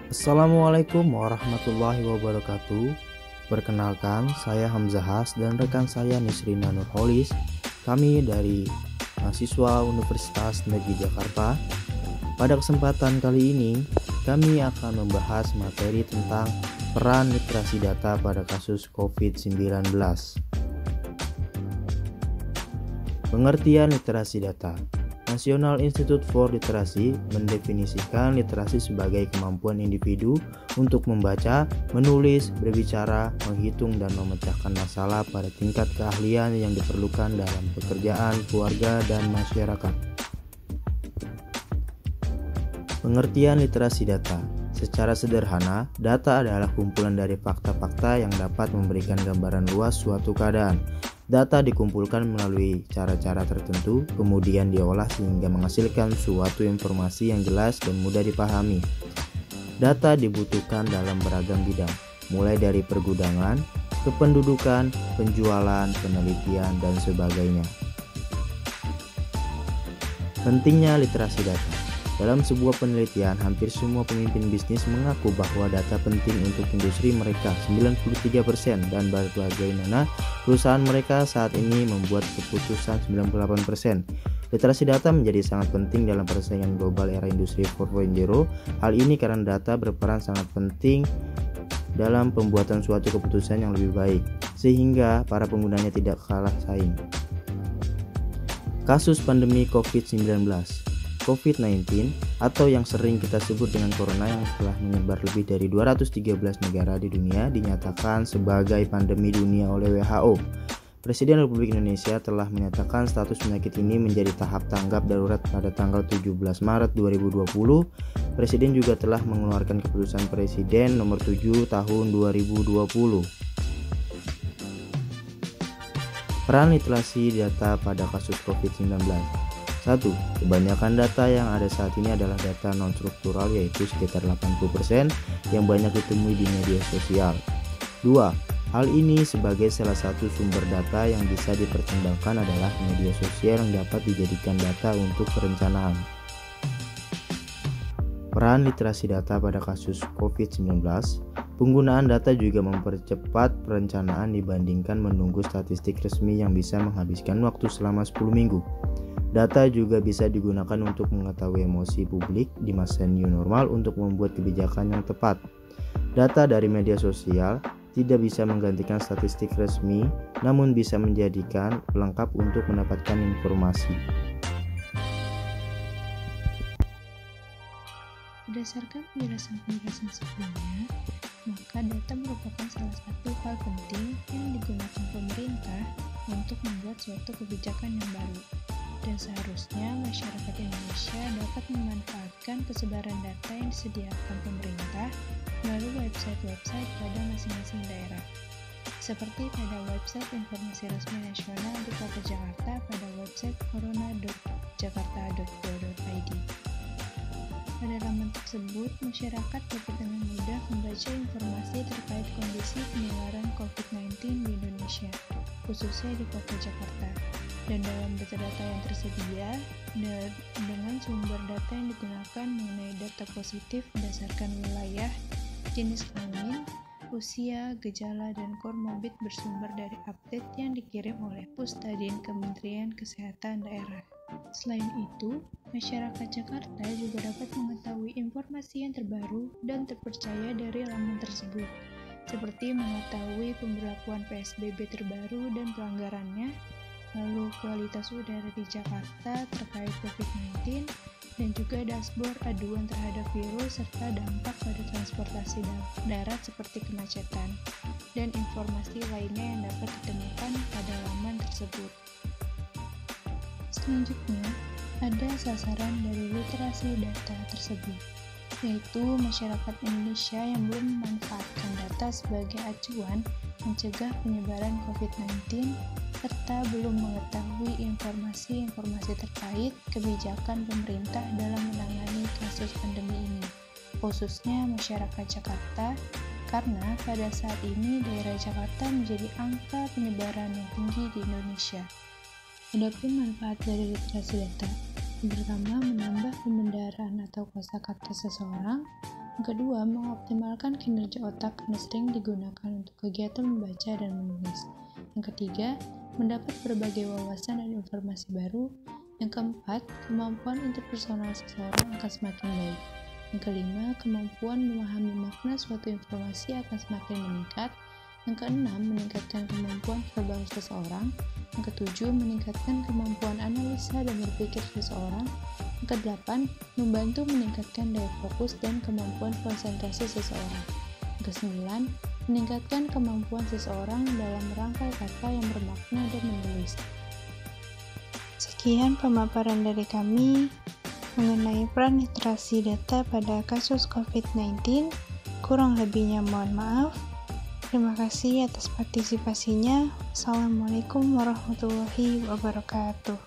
Assalamualaikum warahmatullahi wabarakatuh. Perkenalkan, saya Hamzahas dan rekan saya Nisrina Nurholis. Kami dari mahasiswa Universitas Negeri Jakarta. Pada kesempatan kali ini, kami akan membahas materi tentang peran literasi data pada kasus COVID-19. Pengertian literasi data. National Institute for Literacy mendefinisikan literasi sebagai kemampuan individu untuk membaca, menulis, berbicara, menghitung, dan memecahkan masalah pada tingkat keahlian yang diperlukan dalam pekerjaan, keluarga, dan masyarakat. Pengertian literasi data. Secara sederhana, data adalah kumpulan dari fakta-fakta yang dapat memberikan gambaran luas suatu keadaan. Data dikumpulkan melalui cara-cara tertentu, kemudian diolah sehingga menghasilkan suatu informasi yang jelas dan mudah dipahami. Data dibutuhkan dalam beragam bidang, mulai dari pergudangan, kependudukan, penjualan, penelitian, dan sebagainya. Pentingnya literasi data. Dalam sebuah penelitian, hampir semua pemimpin bisnis mengaku bahwa data penting untuk industri mereka 93% dan bagaimana perusahaan mereka saat ini membuat keputusan 98%. Literasi data menjadi sangat penting dalam persaingan global era industri 4.0. Hal ini karena data berperan sangat penting dalam pembuatan suatu keputusan yang lebih baik, sehingga para penggunanya tidak kalah saing. Kasus pandemi COVID-19. COVID-19 atau yang sering kita sebut dengan corona yang telah menyebar lebih dari 213 negara di dunia dinyatakan sebagai pandemi dunia oleh WHO. Presiden Republik Indonesia telah menyatakan status penyakit ini menjadi tahap tanggap darurat pada tanggal 17 Maret 2020. Presiden juga telah mengeluarkan keputusan Presiden nomor 7 tahun 2020. Peran literasi data pada kasus COVID-19. 1. Kebanyakan data yang ada saat ini adalah data non-struktural, yaitu sekitar 80% yang banyak ditemui di media sosial. 2. Hal ini sebagai salah satu sumber data yang bisa dipertimbangkan adalah media sosial yang dapat dijadikan data untuk perencanaan. Peran literasi data pada kasus COVID-19. Penggunaan data juga mempercepat perencanaan dibandingkan menunggu statistik resmi yang bisa menghabiskan waktu selama 10 minggu. Data juga bisa digunakan untuk mengetahui emosi publik di masa new normal untuk membuat kebijakan yang tepat. Data dari media sosial tidak bisa menggantikan statistik resmi, namun bisa menjadikan pelengkap untuk mendapatkan informasi. Berdasarkan penjelasan sebelumnya, maka data merupakan salah satu hal penting yang digunakan pemerintah untuk membuat suatu kebijakan yang baru. Dan seharusnya masyarakat Indonesia dapat memanfaatkan kesebaran data yang disediakan pemerintah melalui website-website pada masing-masing daerah. Seperti pada website informasi resmi nasional di Kota Jakarta pada website corona.jakarta.go.id. Pada laman tersebut, masyarakat dapat dengan mudah membaca informasi terkait kondisi penularan COVID-19 di Indonesia, khususnya di Kota Jakarta. Dan dalam data-data yang tersedia, dengan sumber data yang digunakan mengenai data positif berdasarkan wilayah, jenis kelamin, usia, gejala, dan komorbid bersumber dari update yang dikirim oleh Pusdadin Kementerian Kesehatan daerah. Selain itu, masyarakat Jakarta juga dapat mengetahui informasi yang terbaru dan terpercaya dari laman tersebut, seperti mengetahui pemberlakuan PSBB terbaru dan pelanggarannya, lalu kualitas udara di Jakarta terkait COVID-19, dan juga dashboard aduan terhadap virus serta dampak pada transportasi darat seperti kemacetan, dan informasi lainnya yang dapat ditemukan pada laman tersebut. Selanjutnya, ada sasaran dari literasi data tersebut, yaitu masyarakat Indonesia yang belum memanfaatkan data sebagai acuan mencegah penyebaran COVID-19 serta belum mengetahui informasi-informasi terkait kebijakan pemerintah dalam menangani kasus pandemi ini, khususnya masyarakat Jakarta, karena pada saat ini daerah Jakarta menjadi angka penyebaran yang tinggi di Indonesia. Adapun manfaat dari literasi data, pertama menambah pembenaran atau kosakata seseorang, Yang kedua, mengoptimalkan kinerja otak karena sering digunakan untuk kegiatan membaca dan menulis. Yang ketiga, mendapat berbagai wawasan dan informasi baru. Yang keempat, kemampuan interpersonal seseorang akan semakin baik. Yang kelima, kemampuan memahami makna suatu informasi akan semakin meningkat. Yang keenam, meningkatkan kemampuan verbal seseorang. Yang ketujuh, meningkatkan kemampuan analisa dan berpikir seseorang. Yang kedelapan, membantu meningkatkan daya fokus dan kemampuan konsentrasi seseorang. Yang kesembilan, meningkatkan kemampuan seseorang dalam merangkai kata yang bermakna dan menulis. Sekian pemaparan dari kami mengenai peran literasi data pada kasus COVID-19. Kurang lebihnya mohon maaf. Terima kasih atas partisipasinya. Assalamualaikum warahmatullahi wabarakatuh.